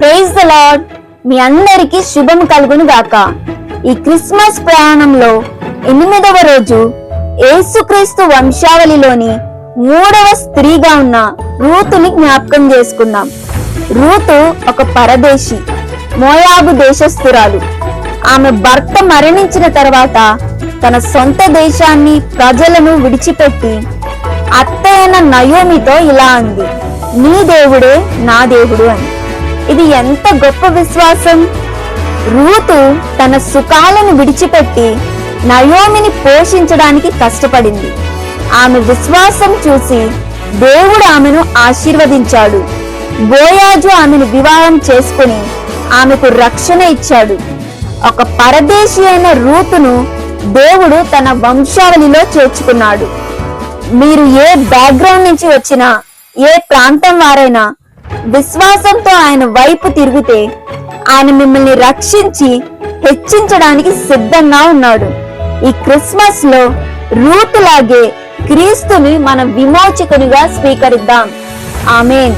Praise the lord. మీ అందరికీ శుభం కలుగును గాక. ఈ క్రిస్మస్ ప్రయాణంలో 8వ రోజు యేసుక్రీస్తు వంశావళిలోని 3వ స్త్రీగా ఉన్న రూతుని జ్ఞాపకం చేసుకుందాం. రూతు ఒక పరదేశి, మోయాబు దేశస్థురాలు. ఆమె భర్త మరణించిన తర్వాత తన సొంత దేశాన్ని, ప్రజలను విడిచిపెట్టి అత్తయ్యన నయోమితో ఇలా అంది, నీ దేవుడే నా దేవుడు అని. ఇది ఎంత గొప్ప విశ్వాసం! రూతు తన సుఖాలను విడిచిపెట్టి నయోమిని పోషించడానికి కష్టపడింది. ఆమె విశ్వాసం చూసి దేవుడు ఆమెను ఆశీర్వదించాడు. బోయాజు ఆమెను వివాహం చేసుకుని ఆమెకు రక్షణ ఇచ్చాడు. ఒక పరదేశి అయిన రూతును దేవుడు తన వంశావళిలో చేర్చుకున్నాడు. మీరు ఏ బ్యాక్గ్రౌండ్ నుంచి వచ్చినా, ఏ ప్రాంతం వారైనా విశ్వాసంతో ఆయన వైపు తిరిగితే ఆయన మిమ్మల్ని రక్షించి హెచ్చించడానికి సిద్ధంగా ఉన్నాడు. ఈ క్రిస్మస్ లో రూతులాగే క్రీస్తుని మన విమోచకునిగా స్వీకరిద్దాం. ఆమేన్.